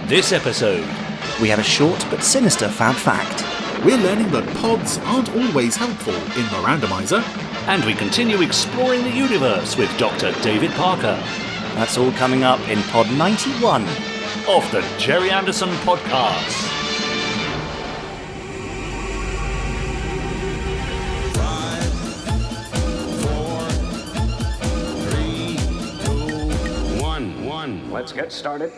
this episode, we have a short but sinister fab fact. We're learning that pods aren't always helpful in the randomizer. and we continue exploring the universe with Dr. David Parker That's all coming up in Pod 91. of the Jerry Anderson Podcast. Let's get started.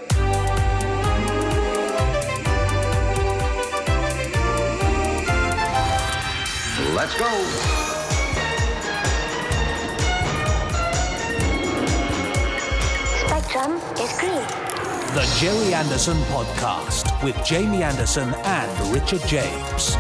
Let's go. Spectrum is green. The Jerry Anderson Podcast with Jamie Anderson and Richard James.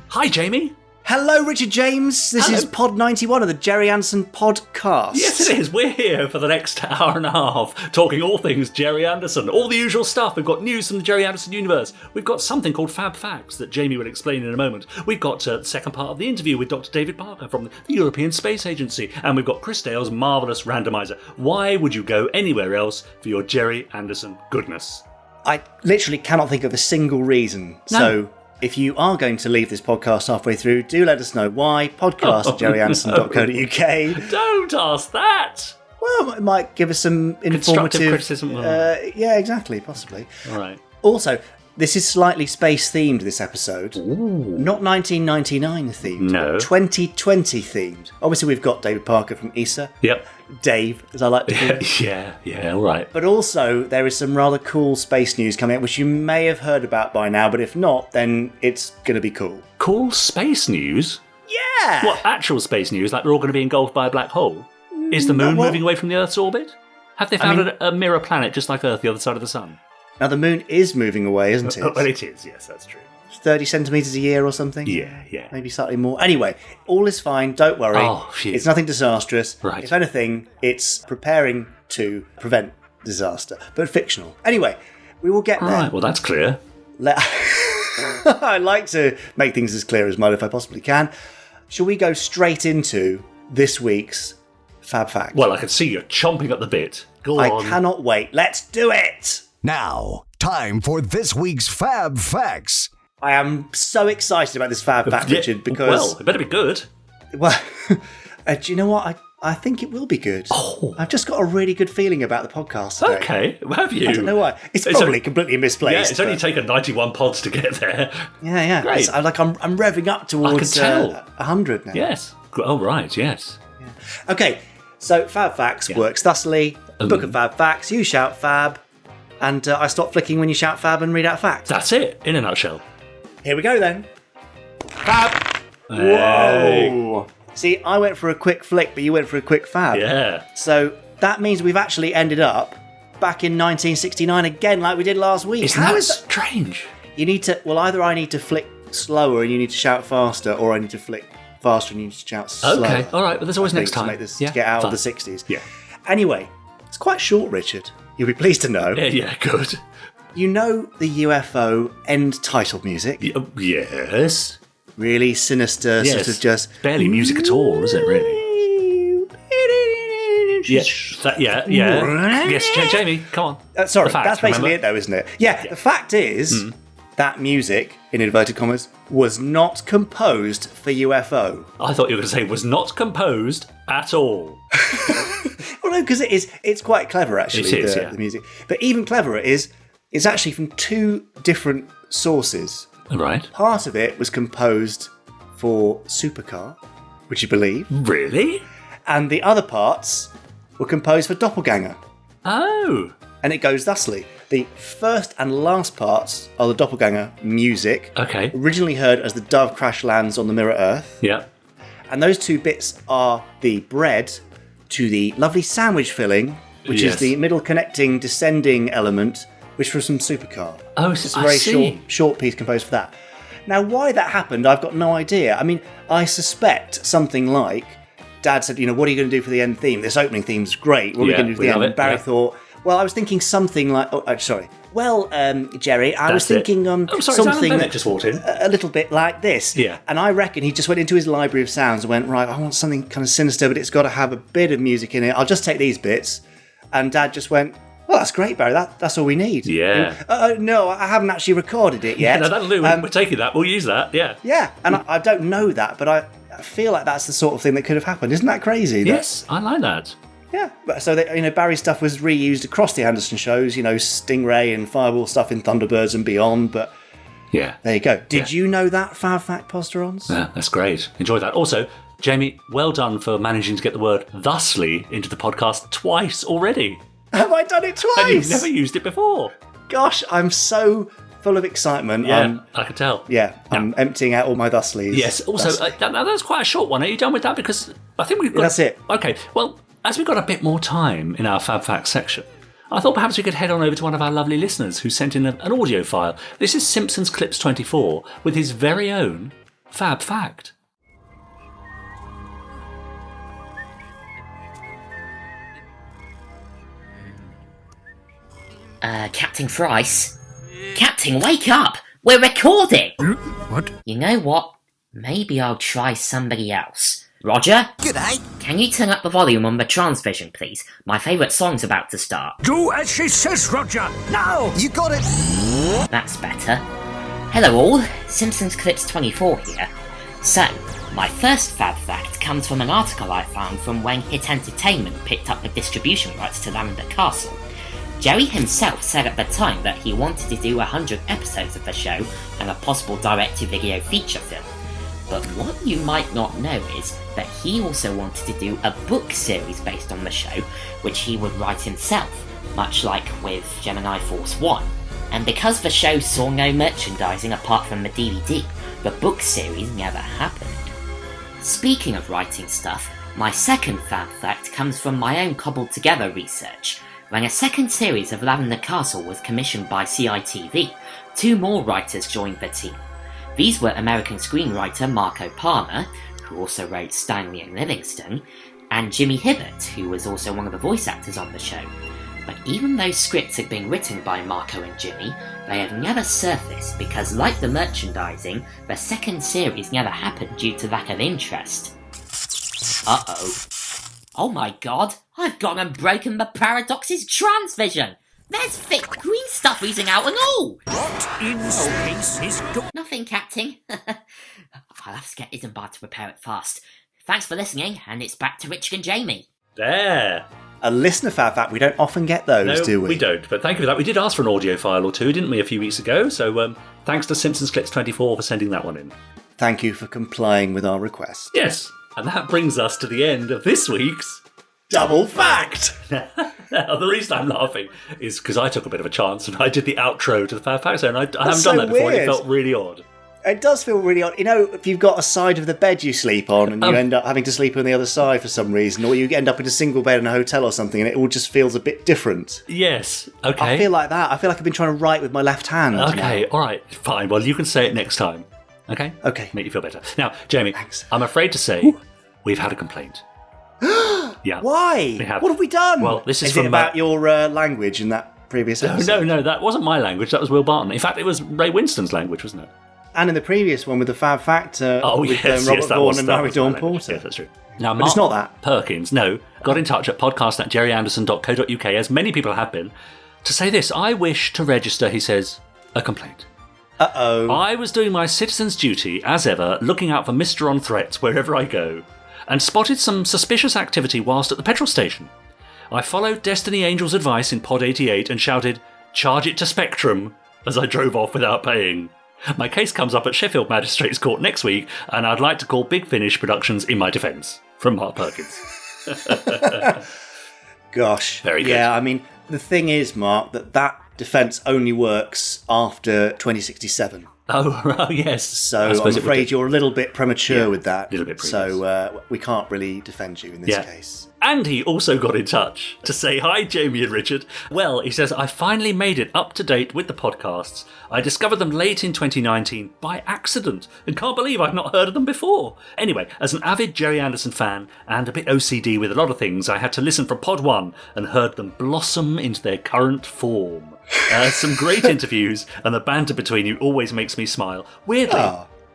Hi, Jamie. Hello, Richard James. This is Pod 91 of the Jerry Anderson Podcast. Yes, it is. We're here for the next hour and a half, talking all things Jerry Anderson, all the usual stuff. We've got news from the Jerry Anderson universe. We've got something called Fab Facts that Jamie will explain in a moment. We've got the second part of the interview with Dr. David Parker from the European Space Agency. And we've got Chris Dale's marvellous randomizer. Why would you go anywhere else for your Jerry Anderson goodness? I literally cannot think of a single reason. No. So if you are going to leave this podcast halfway through, do let us know why. Podcast at jerryanderson.co.uk. Don't ask that. Well, it might give us some Constructive informative criticism. yeah, exactly, possibly. All right. Also, this is slightly space themed, this episode. Not 1999 themed. No. 2020 themed. Obviously, we've got David Parker from ESA. Yep. Dave, as I like to call him. Yeah, all right. But also, there is some rather cool space news coming up, which you may have heard about by now, but if not, then it's going to be cool. Cool space news? Yeah! What, actual space news, like we're all going to be engulfed by a black hole? Is the moon well- moving away from the Earth's orbit? Have they found a mirror planet just like Earth, the other side of the sun? Now, the moon is moving away, isn't it? Well, it is, yes, that's true. 30 centimetres a year or something? Yeah. Maybe slightly more. Anyway, all is fine. Don't worry. Oh, phew. It's nothing disastrous. Right. If anything, it's preparing to prevent disaster, but fictional. Anyway, we will get there. Right, well, that's clear. I like to make things as clear as mud if I possibly can. Shall we go straight into this week's Fab Fact? Well, I can see you're chomping at the bit. Go I on. cannot wait. Let's do it! Now, time for this week's Fab Facts. I am so excited about this Fab Fact, Yeah, Richard, because... Well, it better be good. Well, do you know what? I think it will be good. Oh. I've just got a really good feeling about the podcast today. Okay, have you? I don't know why. It's It's probably a- completely misplaced. Yeah, it's only but- taken 91 pods to get there. Yeah. Great. I'm revving up towards tell. 100 now. Yes. Oh, right, yes. Okay, so Fab Facts works thusly. Book of Fab Facts, you shout Fab, and I stop flicking when you shout Fab and read out facts. That's it, in a nutshell. Here we go then. Fab! Hey. Whoa! See, I went for a quick flick, but you went for a quick Fab. Yeah. So that means we've actually ended up back in 1969 again, like we did last week. Isn't How that is that? strange? You need to. Well, either I need to flick slower and you need to shout faster, or I need to flick faster and you need to shout slower. Okay, all right, but there's always I next think, time. to make this Yeah, to get out fine. of the 60s. Yeah. Anyway, it's quite short, Richard. You'll be pleased to know. Yeah, good. You know the UFO end title music? Yes. Really sinister, Yes. sort of just. Barely music at all, is it, really? Yeah. Yes, Jamie, come on. Sorry, The fact, that's basically remember? it, though, isn't it? Yeah, the fact is that music, in inverted commas, was not composed for UFO. I thought you were going to say was not composed at all. Well, no, because it's quite clever, actually, It is, the, yeah. the music. But even cleverer is it's actually from two different sources. Right. Part of it was composed for Supercar, would you believe? Really? And the other parts were composed for Doppelganger. Oh. And it goes thusly. The first and last parts are the Doppelganger music, Okay. originally heard as the dove crash lands on the mirror Earth. Yeah. And those two bits are the bread to the lovely sandwich filling, which Yes. is the middle connecting descending element, which was from Supercar. Oh, It's a I very see. short piece composed for that. Now, why that happened, I've got no idea. I mean, I suspect something like Dad said, what are you going to do for the end theme? This opening theme's great. What are we going to do for the end? And Barry thought, well, I was thinking something like... sorry. Well, Jerry, I was thinking something Bennett just walked in. A little bit like this. Yeah. And I reckon he just went into his library of sounds and went, right, I want something kind of sinister, but it's got to have a bit of music in it. I'll just take these bits. And Dad just went, well, that's great, Barry. That's all we need. Yeah. No, I haven't actually recorded it yet. Yeah, no, that'll do. We're taking that. We'll use that. Yeah. Yeah, and I don't know that, but I feel like that's the sort of thing that could have happened. Isn't that crazy? Yes, I like that. Yeah, so Barry's stuff was reused across the Anderson shows. Stingray and Fireball stuff in Thunderbirds and beyond. But yeah, there you go. Did you know that, Fab Fact Posterons? Yeah, that's great. Enjoy that. Also, Jamie, well done for managing to get the word "thusly" into the podcast twice already. Have I done it twice? And you've never used it before. Gosh, I'm so full of excitement. Yeah, I can tell. Yeah, I'm emptying out all my thuslies. Yes. Also, that's quite a short one. Are you done with that? Because I think we've got. That's it. Okay. Well, as we've got a bit more time in our Fab Facts section, I thought perhaps we could head on over to one of our lovely listeners who sent in an audio file. This is Simpsons Clips 24 with his very own Fab Fact. Captain Thrice? Captain, wake up! We're recording! What? You know what? Maybe I'll try somebody else. Roger? G'day. Can you turn up the volume on the Transvision, please? My favourite song's about to start. Do as she says, Roger. Now! You got it. That's better. Hello all, Simpsons Clips 24 here. So, my first Fab Fact comes from an article I found from when Hit Entertainment picked up the distribution rights to Lavender Castle. Jerry himself said at the time that he wanted to do 100 episodes of the show and a possible direct-to-video feature film. But what you might not know is that he also wanted to do a book series based on the show, which he would write himself, much like with Gemini Force 1. And because the show saw no merchandising apart from the DVD, the book series never happened. Speaking of writing stuff, my second Fab Fact comes from my own cobbled together research. When a second series of Lavender Castle was commissioned by CITV, 2 more writers joined the team. These were American screenwriter Marco Palmer, who also wrote Stanley and Livingston, and Jimmy Hibbert, who was also one of the voice actors on the show. But even though scripts had been written by Marco and Jimmy, they have never surfaced because, like the merchandising, the second series never happened due to lack of interest. Uh-oh. Oh my god, I've gone and broken the Paradox's Transvision! There's thick green stuff oozing out and all! What in space is Nothing, Captain. I'll have to get Isambard to repair it fast. Thanks for listening, and it's back to Richard and Jamie. There. A listener Fab Fact, we don't often get those, do we? We don't, but thank you for that. We did ask for an audio file or two, didn't we, a few weeks ago? So thanks to Simpsons Clips 24 for sending that one in. Thank you for complying with our request. Yes, and that brings us to the end of this week's Double Fact! Now, the reason I'm laughing is because I took a bit of a chance and I did the outro to the Fab Fact Zone. I haven't so done that before, and it weird. felt really odd. It does feel really odd. If you've got a side of the bed you sleep on and you end up having to sleep on the other side for some reason, or you end up in a single bed in a hotel or something and it all just feels a bit different. Yes, okay. I feel like that. I feel like I've been trying to write with my left hand. Okay, all right, fine. Well, you can say it next time. Okay? Okay. Make you feel better. Now, Jamie, Thanks. I'm afraid to say we've had a complaint. Yeah. Why? We have. What have we done? Well, this is it from about your language in that previous episode? No, that wasn't my language. That was Will Barton. In fact, it was Ray Winston's language, wasn't it? And in the previous one with the Fab Fact with Robert Vaughan and Mary Dawn Porter. Yes, that's true. Now, But it's not that. Perkins, got in touch at podcast@jerryanderson.co.uk, as many people have been, to say this. I wish to register, he says, a complaint. Uh-oh. I was doing my citizen's duty, as ever, looking out for Mr. On threats wherever I go, and spotted some suspicious activity whilst at the petrol station. I followed Destiny Angel's advice in Pod 88 and shouted, "Charge it to Spectrum," as I drove off without paying. My case comes up at Sheffield Magistrates Court next week, and I'd like to call Big Finish Productions in my defence. From Mark Perkins. Gosh. Very good. Yeah, I mean, the thing is, Mark, that defence only works after 2067. Oh, yes. So I I'm suppose it would afraid do. you're a little bit premature with that. little bit So we can't really defend you in this case. And he also got in touch to say, hi, Jamie and Richard. Well, he says, I finally made it up to date with the podcasts. I discovered them late in 2019 by accident and can't believe I've not heard of them before. Anyway, as an avid Jerry Anderson fan and a bit OCD with a lot of things, I had to listen from Pod 1 and heard them blossom into their current form. Some great interviews, and the banter between you always makes me smile. Weirdly,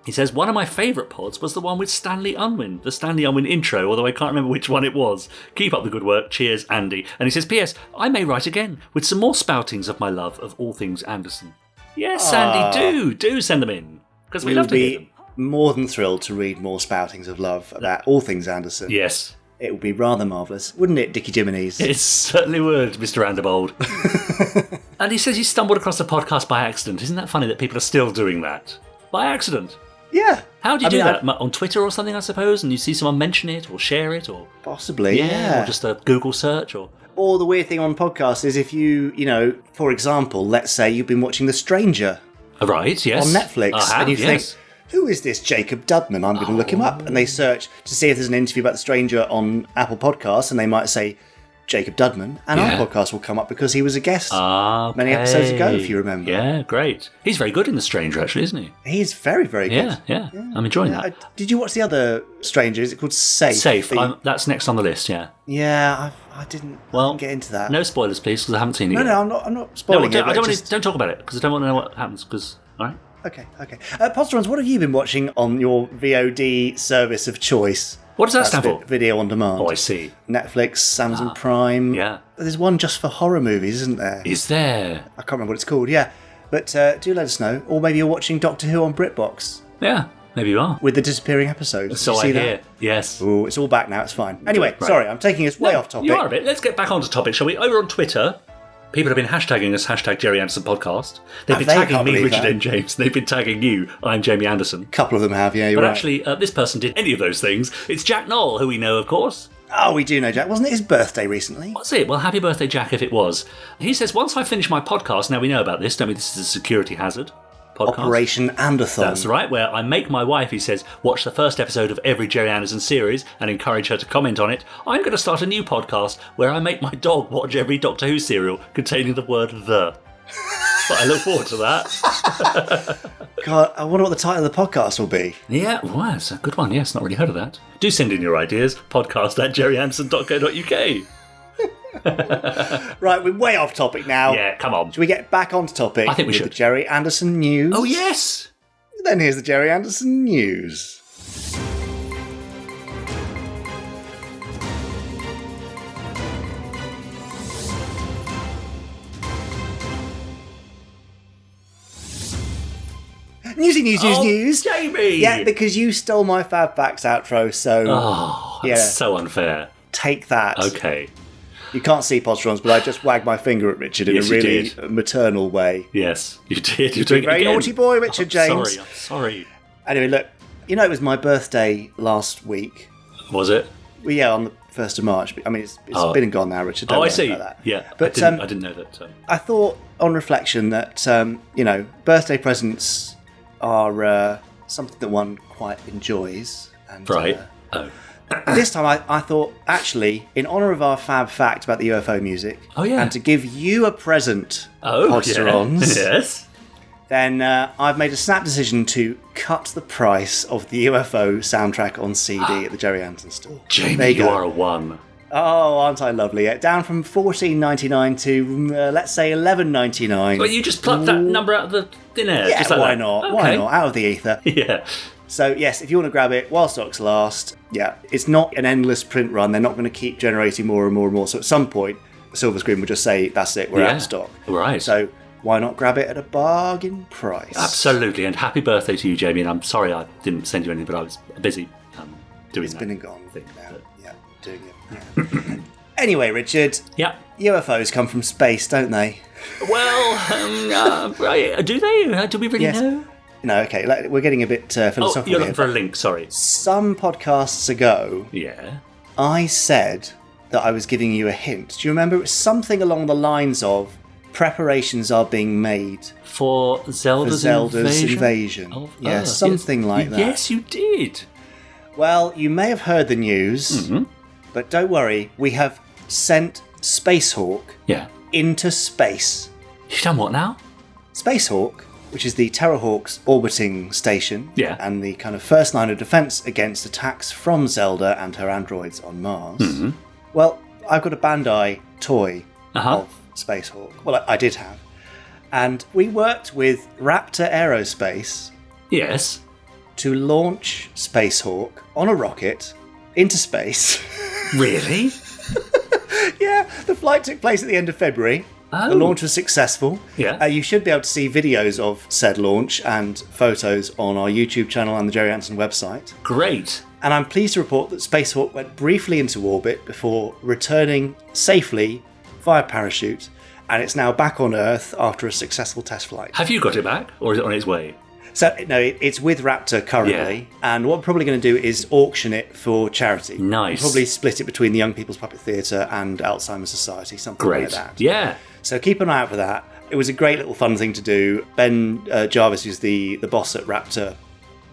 he says, one of my favourite pods was the one with Stanley Unwin, the Stanley Unwin intro, although I can't remember which one it was. Keep up the good work. Cheers, Andy. And he says, P.S. I may write again with some more spoutings of my love of all things Anderson. Yes, Andy, do send them in, because we love to hear them. More than thrilled to read more spoutings of love about all things Anderson. Yes. It would be rather marvellous, wouldn't it, Dickie Jiminy's? It certainly would, Mr. Anderbold. And he says he stumbled across the podcast by accident. Isn't that funny that people are still doing that? By accident. Yeah. How do you do that? On Twitter or something, I suppose, and you see someone mention it or share it? Or possibly, or just a Google search? Or the weird thing on podcasts is if you, for example, let's say you've been watching The Stranger. Right, yes. On Netflix. And you think, who is this Jacob Dudman? I'm going to look him up. And they search to see if there's an interview about The Stranger on Apple Podcasts, and they might say Jacob Dudman, and our podcast will come up because he was a guest many episodes ago, if you remember. Yeah, great. He's very good in The Stranger, actually, isn't he? He's very, very good. Yeah. I'm enjoying that. Did you watch the other Stranger? Is it called Safe? Safe. That's next on the list, yeah. Yeah, I didn't get into that. No spoilers, please, because I haven't seen it yet. No, I'm not spoiling it. Don't talk about it, because I don't want to know what happens, all right? Okay. Podsterons, what have you been watching on your VOD service of choice? What does that stand for? Video on demand. Oh, I see. Netflix, Amazon Prime. Yeah. There's one just for horror movies, isn't there? Is there? I can't remember what it's called, yeah. But do let us know. Or maybe you're watching Doctor Who on BritBox. Yeah, maybe you are. With the disappearing episodes. So I hear. Yes. Oh, it's all back now, it's fine. Anyway, sorry, I'm taking us way off topic. You are a bit. Let's get back onto topic, shall we? Over on Twitter, people have been hashtagging us, Jerry Anderson Podcast. They've been tagging me, Richard and James. They've been tagging you, I'm Jamie Anderson. A couple of them have, yeah, you're right. But actually, this person did any of those things. It's Jack Knoll, who we know, of course. Oh, we do know Jack. Wasn't it his birthday recently? Was it? Well, happy birthday, Jack, if it was. He says, once I finish my podcast, now we know about this, don't we? This is a security hazard podcast. Operation Anderthon. That's right, where I make my wife, he says, watch the first episode of every Jerry Anderson series and encourage her to comment on it. I'm going to start a new podcast where I make my dog watch every Doctor Who serial containing the word the. But I look forward to that. God, I wonder what the title of the podcast will be. Yeah, well, it's a good one. Yes, not really heard of that. Do send in your ideas. podcast@jerryanderson.co.uk. Right, we're way off topic now. Yeah, come on. Should we get back onto topic? I think we should. The Jerry Anderson news. Oh, yes. Then here's the Jerry Anderson news. News. Jamie! Yeah, because you stole my Fab Facts outro, so... Oh, that's so unfair. Take that. Okay. You can't see Podsterons, but I just wagged my finger at Richard in a really maternal way. Yes, you did. You're doing a very naughty boy, Richard James. I'm sorry. Anyway, look, it was my birthday last week. Was it? Well, yeah, on the 1st of March. I mean, it's been and gone now, Richard. Don't I see. About that. Yeah, but I didn't know that. I thought, on reflection, that, birthday presents are something that one quite enjoys. And, right. This time I thought, actually, in honour of our Fab Fact about the UFO music, and to give you a present, Podsterons, yes, then I've made a snap decision to cut the price of the UFO soundtrack on CD at the Jerry Anderson store. Jamie, you are a one. Oh, aren't I lovely? Down from $14.99 to, let's say, $11.99. Well, you just plucked that number out of the thin air. Yeah, just like why that. not? Okay. Why not? Out of the ether. Yeah. So, yes, if you want to grab it while stocks last, it's not an endless print run. They're not going to keep generating more and more and more. So at some point, Silver Screen will just say, that's it, we're out of stock. Right. So why not grab it at a bargain price? Absolutely. And happy birthday to you, Jamie. And I'm sorry I didn't send you anything, but I was busy doing It's that. been and gone now. Yeah, doing it. Yeah. Anyway, Richard. Yeah. UFOs come from space, don't they? Well, do they? Do we really know? No, okay, we're getting a bit philosophical you're here. looking for a link, sorry. Some podcasts ago, I said that I was giving you a hint. Do you remember? It was something along the lines of preparations are being made for Zelda's invasion. Yeah, something like that. Yes, you did. Well, you may have heard the news But don't worry, we have sent Spacehawk Yeah. into space. You've done what now? Spacehawk, which is the Terrahawk's orbiting station, Yeah. and the kind of first line of defense against attacks from Zelda and her androids on Mars. Mm-hmm. Well, I've got a Bandai toy Uh-huh. of Spacehawk. Well, I did have. And we worked with Raptor Aerospace Yes. to launch Spacehawk on a rocket into space. Really? Yeah, the flight took place at the end of February. Oh. The launch was successful. Yeah. You should be able to see videos of said launch and photos on our YouTube channel and the Jerry Anderson website. Great. And I'm pleased to report that Spacehawk went briefly into orbit before returning safely via parachute, and it's now back on Earth after a successful test flight. Have you got it back, or is it on its way? So, no, it's with Raptor currently, and what we're probably going to do is auction it for charity. Nice. We'll probably split it between the Young People's Puppet Theatre and Alzheimer's Society, something Great. like that. Yeah. So keep an eye out for that. It was a great little fun thing to do. Ben Jarvis, who's the boss at Raptor,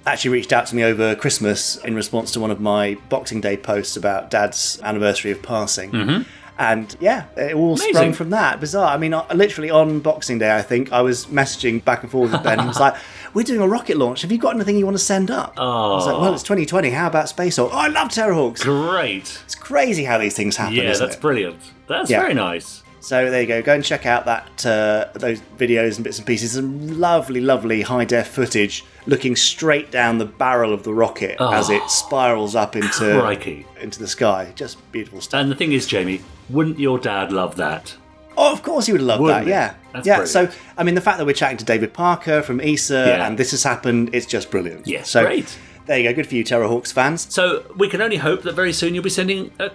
actually reached out to me over Christmas in response to one of my Boxing Day posts about Dad's anniversary of passing. Mm-hmm. And yeah, it all Amazing. sprung from that. Bizarre. I mean, literally on Boxing Day, I think, I was messaging back and forth with Ben. He was like, we're doing a rocket launch. Have you got anything you want to send up? I was like, well, it's 2020. How about Spacehawk? Oh, I love Terrahawks. Great. It's crazy how these things happen, Yeah, isn't that's it? brilliant. That's Yeah. very nice. So there you go. Go and check out that those videos and bits and pieces. Some lovely, lovely high-def footage looking straight down the barrel of the rocket as it spirals up Crikey. into the sky. Just beautiful stuff. And the thing is, Jamie, wouldn't your dad love that? Oh, of course you would love Wouldn't that. it? Yeah, That's yeah. brilliant. So I mean, the fact that we're chatting to David Parker from ESA Yeah. and this has happened, it's just brilliant. Yes, so great. There you go. Good for you, Terrahawks fans. So we can only hope that very soon you'll be sending a,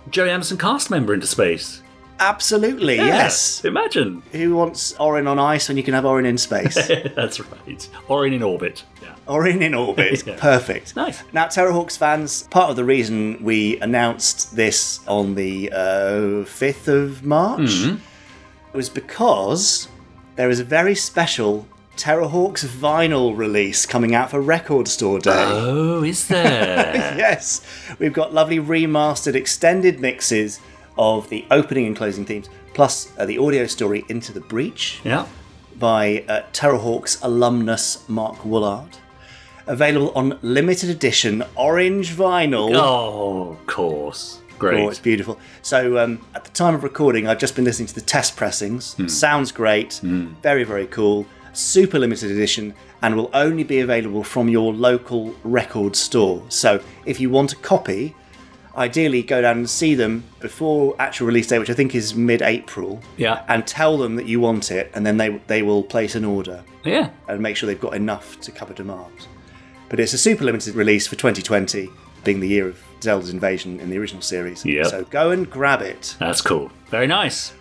Jerry Anderson cast member into space. Absolutely, Yeah, yes. Imagine. Who wants Orin on ice when you can have Orin in space? That's right. Or in orbit. Yeah. Orin in orbit. Yeah. Perfect. Nice. Now, Terrahawks fans, part of the reason we announced this on the 5th of March was because there is a very special Terrahawks vinyl release coming out for Record Store Day. Oh, is there? Yes, we've got lovely remastered extended mixes of the opening and closing themes, plus the audio story Into the Breach Yeah. by Terrahawks alumnus Mark Woolard. Available on limited edition orange vinyl. Oh, of course. Great. Oh, it's beautiful. So at the time of recording, I've just been listening to the test pressings. Sounds great. Very, very cool. Super limited edition, and will only be available from your local record store. So if you want a copy, ideally go down and see them before actual release day, which I think is mid-April. Yeah. And tell them that you want it, and then they will place an order Yeah. and make sure they've got enough to cover demand. But it's a super limited release for 2020, being the year of Zelda's invasion in the original series. Yep. So go and grab it. That's cool. Very nice.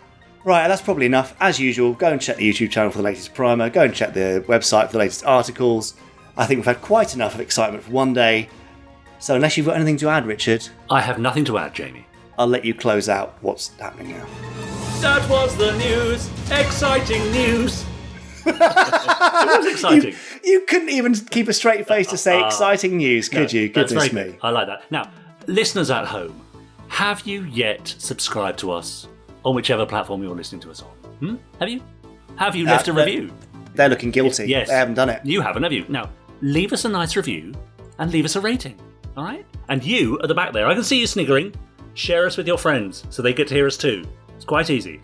Right, that's probably enough. As usual, go and check the YouTube channel for the latest primer. Go and check the website for the latest articles. I think we've had quite enough of excitement for one day. So unless you've got anything to add, Richard, I have nothing to add, Jamie. I'll let you close out what's happening now. That was the news. Exciting news. It was exciting. You couldn't even keep a straight face to say exciting news, could you? That's Goodness very me. good. I like that. Now, listeners at home, have you yet subscribed to us on whichever platform you're listening to us on? Have you? Have you left a review? They're looking guilty. Yes. They haven't done it. You haven't, have you? Now, leave us a nice review and leave us a rating, all right? And you, at the back there, I can see you sniggering. Share us with your friends so they get to hear us too. It's quite easy.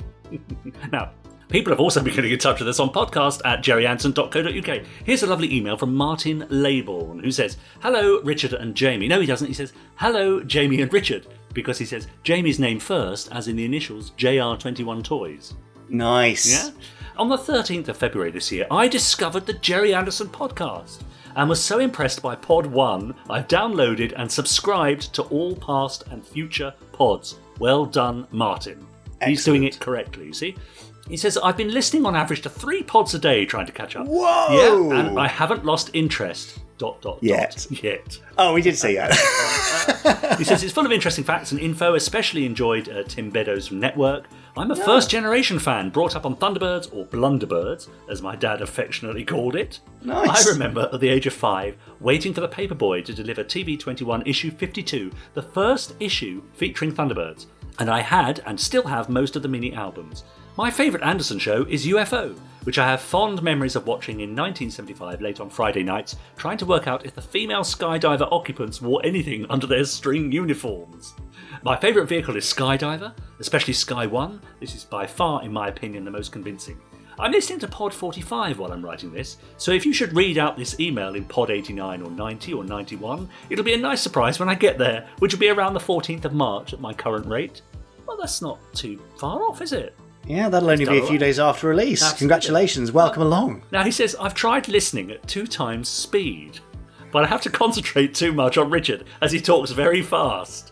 Now, people have also been getting in touch with us on podcast at jerryanson.co.uk. Here's a lovely email from Martin Laybourne, who says, hello, Richard and Jamie. No, he doesn't. He says, hello, Jamie and Richard, because he says Jamie's name first, as in the initials JR21 Toys. Nice. Yeah? On the 13th of February this year, I discovered the Jerry Anderson podcast and was so impressed by Pod 1, I've downloaded and subscribed to all past and future pods. Well done, Martin. He's doing it correctly, you see? He says, I've been listening on average to 3 pods a day trying to catch up. Whoa! Yeah, and I haven't lost interest. Yet. Yet. Oh, we did say that. He says it's full of interesting facts and info, especially enjoyed Tim Beddoes from Network. I'm a first-generation fan, brought up on Thunderbirds, or Blunderbirds, as my dad affectionately called it. Nice. I remember, at the age of 5, waiting for the Paperboy to deliver TV21 issue 52, the first issue featuring Thunderbirds. And I had, and still have, most of the mini-albums. My favourite Anderson show is UFO, which I have fond memories of watching in 1975 late on Friday nights, trying to work out if the female skydiver occupants wore anything under their string uniforms. My favourite vehicle is Skydiver, especially Sky One. This is by far, in my opinion, the most convincing. I'm listening to Pod 45 while I'm writing this, so if you should read out this email in Pod 89 or 90 or 91, it'll be a nice surprise when I get there, which will be around the 14th of March at my current rate. Well, that's not too far off, is it? Yeah, that'll only be a few days after release. Absolutely. Congratulations, welcome along. Now, he says, I've tried listening at 2 times speed, but I have to concentrate too much on Richard as he talks very fast.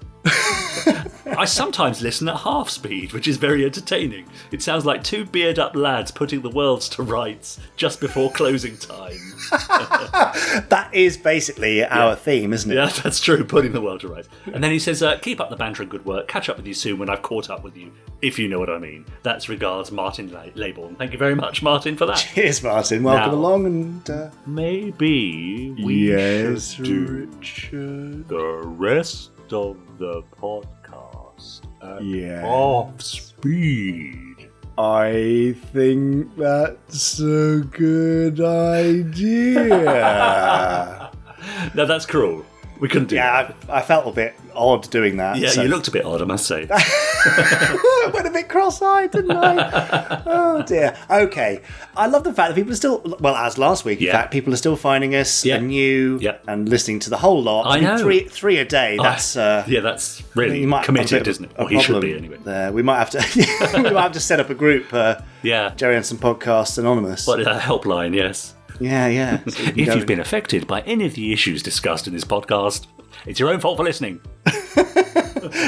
I sometimes listen at half speed, which is very entertaining. It sounds like 2 beard-up lads putting the worlds to rights just before closing time. That is basically our theme, isn't it? Yeah, that's true, putting the world to rights. And then he says, keep up the banter and good work. Catch up with you soon when I've caught up with you, if you know what I mean. That's regards, Martin Laybourne. Thank you very much, Martin, for that. Cheers, Martin. Welcome Now, along. And maybe we should do Richard. the rest of the podcast at Yes. half speed. I think that's a good idea. No, that's cruel. We couldn't do that. Yeah, I felt a bit odd doing that. Yeah, so. you looked a bit odd, I must say. I went a bit cross-eyed, didn't I? Oh dear. Okay. I love the fact that people are still, well, as last week, in Yeah. fact, people are still finding us anew and listening to the whole lot. I know. Three a day. That's Yeah, that's really you might have a committed, bit of isn't it? a Or he should problem be, anyway. there. We might have to. We might have to set up a group. Yeah. Jerry Anderson Podcast Anonymous. But a helpline, yes. Yeah. So If you've been affected by any of the issues discussed in this podcast, it's your own fault for listening.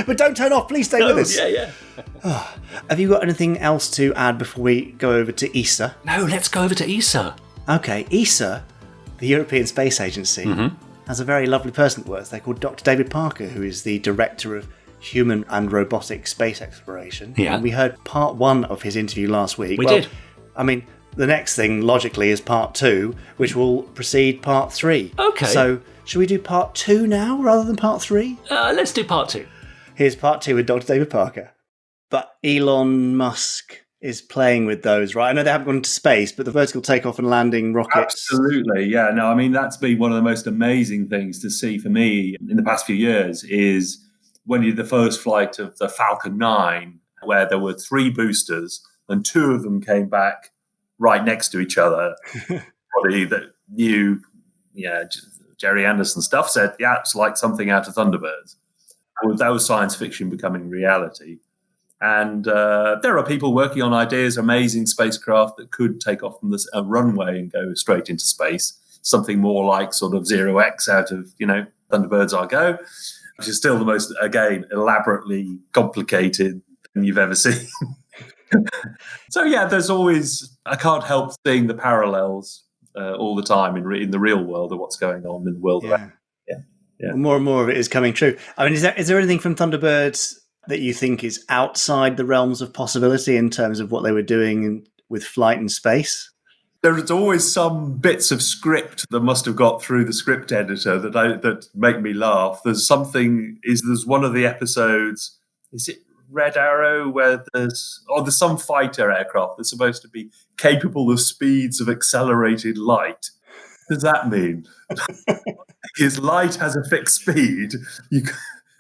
But don't turn off. Please stay with us. Yeah. Have you got anything else to add before we go over to ESA? No, let's go over to ESA. Okay, ESA, the European Space Agency, has a very lovely person that works there called Dr. David Parker, who is the Director of Human and Robotic Space Exploration. Yeah. And we heard part 1 of his interview last week. We did. I mean, the next thing, logically, is part 2, which will precede part 3. Okay. So, should we do part 2 now rather than part 3? Let's do part 2. Here's part 2 with Dr. David Parker. But Elon Musk is playing with those, right? I know they haven't gone into space, but the vertical takeoff and landing rockets. Absolutely, yeah. No, I mean, that's been one of the most amazing things to see for me in the past few years is when you did the first flight of the Falcon 9, where there were 3 boosters and 2 of them came back right next to each other. Body that knew, Jerry Anderson stuff said, it's like something out of Thunderbirds. That was science fiction becoming reality. And there are people working on ideas, amazing spacecraft that could take off from a runway and go straight into space. Something more like sort of Zero X out of, Thunderbirds Our Go, which is still the most, again, elaborately complicated thing you've ever seen. So, there's always, I can't help seeing the parallels all the time in the real world of what's going on in the world. Yeah. More and more of it is coming true. I mean, is there anything from Thunderbirds that you think is outside the realms of possibility in terms of what they were doing with flight and space? There's always some bits of script that must have got through the script editor that make me laugh. There's one of the episodes, is it Red Arrow, where there's some fighter aircraft that's supposed to be capable of speeds of accelerated light. What does that mean? His light has a fixed speed.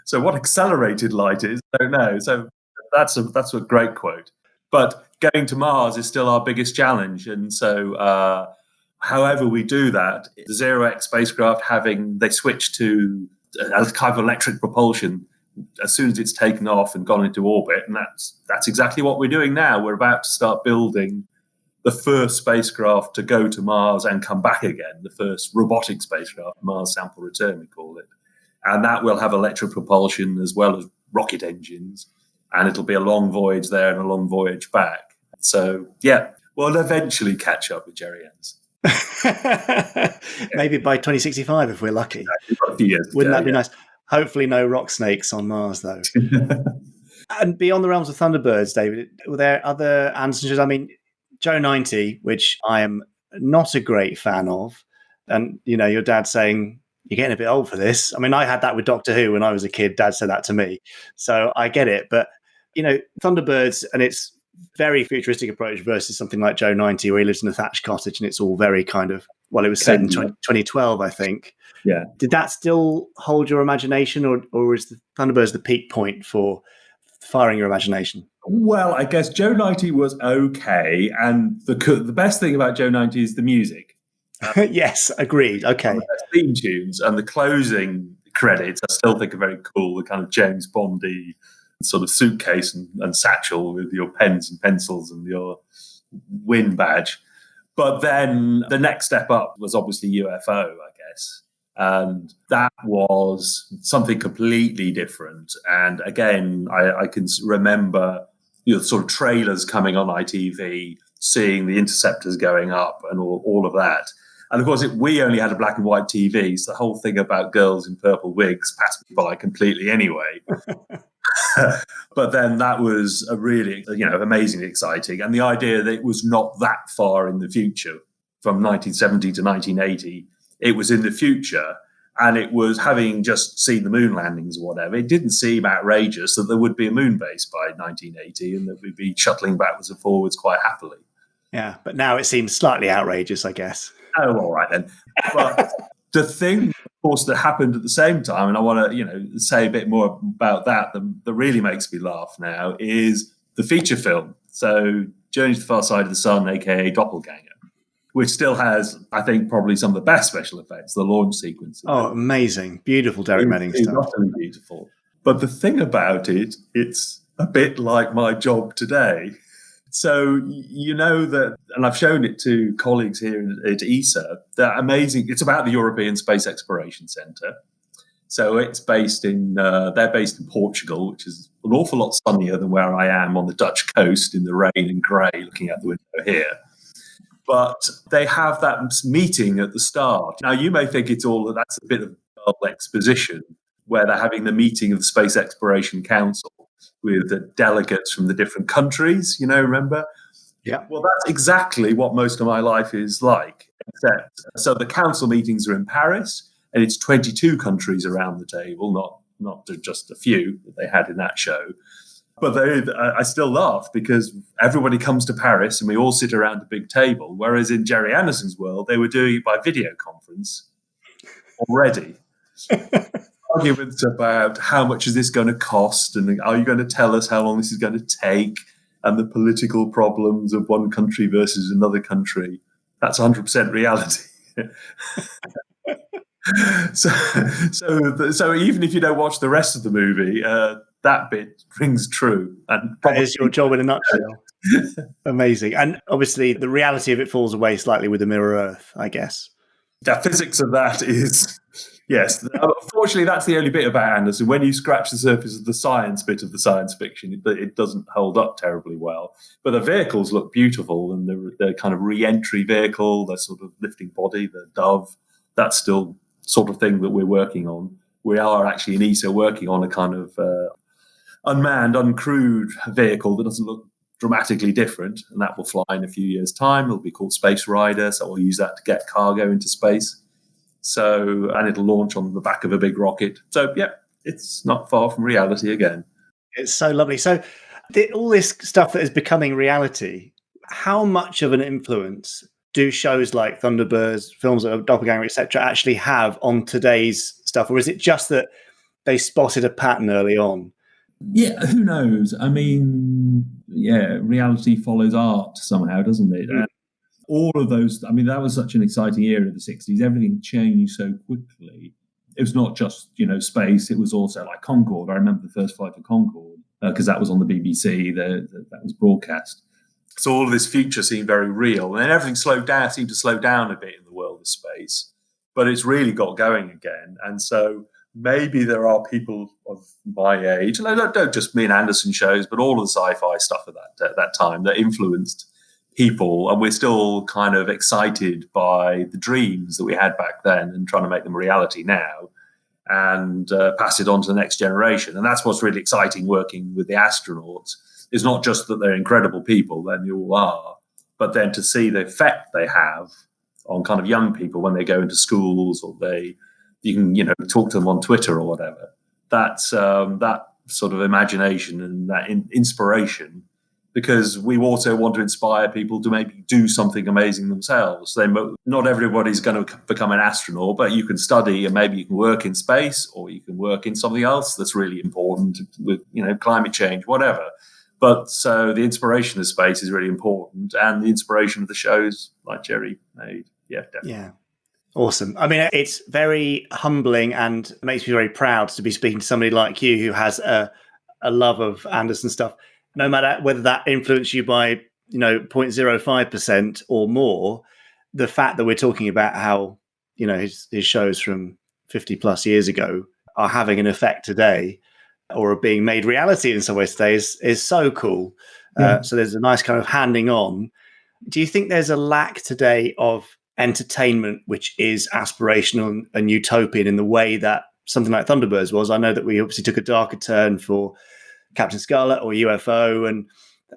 So what accelerated light is, I don't know. So that's a great quote. But going to Mars is still our biggest challenge. And so however we do that, the Zero X spacecraft they switch to a kind of electric propulsion as soon as it's taken off and gone into orbit. And that's exactly what we're doing now. We're about to start building the first spacecraft to go to Mars and come back again, the first robotic spacecraft, Mars Sample Return, we call it. And that will have electric propulsion as well as rocket engines. And it'll be a long voyage there and a long voyage back. So, we'll eventually catch up with Jerry Anderson. Maybe by 2065 if we're lucky. We've got a few years to Wouldn't go, that be nice? Hopefully no rock snakes on Mars, though. And beyond the realms of Thunderbirds, David, were there other Anderson shows? I mean, Joe 90, which I am not a great fan of. And, you know, your dad saying, you're getting a bit old for this. I mean, I had that with Doctor Who when I was a kid. Dad said that to me. So I get it. But, you know, Thunderbirds and its very futuristic approach versus something like Joe 90, where he lives in a thatched cottage and it's all very kind of, well, it was set in 2012, I think. Yeah. Did that still hold your imagination, or is the Thunderbirds the peak point for firing your imagination? Well, I guess Joe 90 was okay. And the best thing about Joe 90 is the music. Yes, agreed. Okay. The theme tunes and the closing credits, I still think are very cool. The kind of James Bondy sort of suitcase and satchel with your pens and pencils and your win badge. But then the next step up was obviously UFO, I guess. And that was something completely different. And again, I can remember sort of trailers coming on ITV, seeing the interceptors going up and all of that. And of course, we only had a black and white TV, so the whole thing about girls in purple wigs passed me by completely anyway. But then that was a really, amazingly exciting. And the idea that it was not that far in the future, from 1970 to 1980, it was in the future. And it was, having just seen the moon landings or whatever, it didn't seem outrageous that there would be a moon base by 1980 and that we'd be shuttling backwards and forwards quite happily. Yeah, but now it seems slightly outrageous, I guess. Oh, all right then. But the thing, of course, that happened at the same time, and I want to, say a bit more about that really makes me laugh now, is the feature film. So Journey to the Far Side of the Sun, aka Doppelganger, which still has, I think, probably some of the best special effects, the launch sequences. Oh, amazing. Beautiful Derek Manning stuff. It's utterly beautiful. But the thing about it, it's a bit like my job today. So you know that, and I've shown it to colleagues here at ESA, that amazing, it's about the European Space Exploration Centre. So it's they're based in Portugal, which is an awful lot sunnier than where I am on the Dutch coast in the rain and grey looking out the window here. But they have that meeting at the start. Now, you may think that's a bit of exposition, where they're having the meeting of the Space Exploration Council with the delegates from the different countries, remember? Yeah. Well, that's exactly what most of my life is like. So the council meetings are in Paris, and it's 22 countries around the table, not just a few that they had in that show. But I still laugh because everybody comes to Paris and we all sit around a big table, whereas in Gerry Anderson's world, they were doing it by video conference already. Arguments about how much is this going to cost and are you going to tell us how long this is going to take and the political problems of one country versus another country. That's 100% reality. So even if you don't watch the rest of the movie, that bit rings true. And that is your job in a nutshell. Amazing. And obviously the reality of it falls away slightly with the Mirror Earth, I guess. The physics of that is... Yes, unfortunately, that's the only bit about Anderson. When you scratch the surface of the science bit of the science fiction, it doesn't hold up terribly well. But the vehicles look beautiful, and the kind of re-entry vehicle, the sort of lifting body, the Dove, that's still sort of thing that we're working on. We are actually in ESA working on a kind of unmanned, uncrewed vehicle that doesn't look dramatically different, and that will fly in a few years' time. It'll be called Space Rider, so we'll use that to get cargo into space. So, and it'll launch on the back of a big rocket. So, yeah, it's not far from reality again. It's so lovely. So, all this stuff that is becoming reality, how much of an influence do shows like Thunderbirds, films like Doppelganger, etc., actually have on today's stuff? Or is it just that they spotted a pattern early on? Yeah, who knows? I mean, reality follows art somehow, doesn't it? All of those, I mean, that was such an exciting era of the 60s. Everything changed so quickly. It was not just, space. It was also like Concorde. I remember the first flight of Concorde because that was on the BBC. That was broadcast. So all of this future seemed very real. And then everything seemed to slow down a bit in the world of space. But it's really got going again. And so maybe there are people of my age, and don't just me and Anderson shows, but all of the sci-fi stuff at that time that influenced people, and we're still kind of excited by the dreams that we had back then and trying to make them reality now and pass it on to the next generation. And that's what's really exciting working with the astronauts. It's not just that they're incredible people, then they all are, but then to see the effect they have on kind of young people when they go into schools, or you can talk to them on Twitter or whatever. That's that sort of imagination and that inspiration, because we also want to inspire people to maybe do something amazing themselves. Not everybody's going to become an astronaut, but you can study and maybe you can work in space, or you can work in something else that's really important with climate change, whatever. But so the inspiration of space is really important, and the inspiration of the shows like Jerry made. Yeah, definitely. Yeah. Awesome. I mean, it's very humbling and makes me very proud to be speaking to somebody like you who has a love of Anderson stuff, no matter whether that influenced you by, 0.05% or more. The fact that we're talking about how, his shows from 50 plus years ago are having an effect today, or are being made reality in some ways today, is so cool. So there's a nice kind of handing on. Do you think there's a lack today of entertainment which is aspirational and utopian in the way that something like Thunderbirds was? I know that we obviously took a darker turn for Captain Scarlet or UFO. And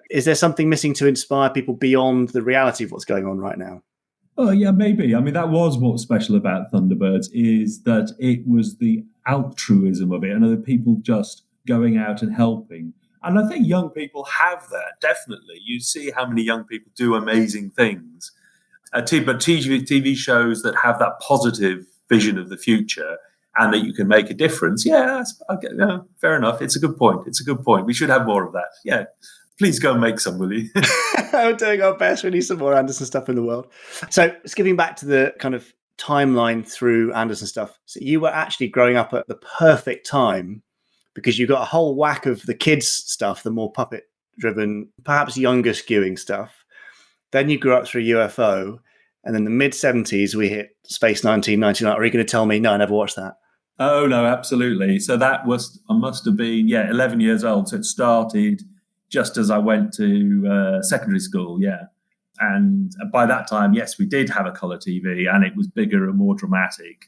is there something missing to inspire people beyond the reality of what's going on right now? Oh, yeah, maybe. I mean, that was what's special about Thunderbirds, is that it was the altruism of it, and other people just going out and helping. And I think young people have that, definitely. You see how many young people do amazing things. But TV shows that have that positive vision of the future and that you can make a difference, fair enough. It's a good point. We should have more of that. Yeah. Please go and make some, will you? We're doing our best. We need some more Anderson stuff in the world. So skipping back to the kind of timeline through Anderson stuff. So you were actually growing up at the perfect time, because you got a whole whack of the kids stuff, the more puppet driven, perhaps younger skewing stuff. Then you grew up through UFO. And then the mid 70s, we hit Space 1999. Are you going to tell me? No, I never watched that. Oh, no, absolutely. So I must have been, 11 years old. So it started just as I went to secondary school, yeah. And by that time, yes, we did have a colour TV, and it was bigger and more dramatic.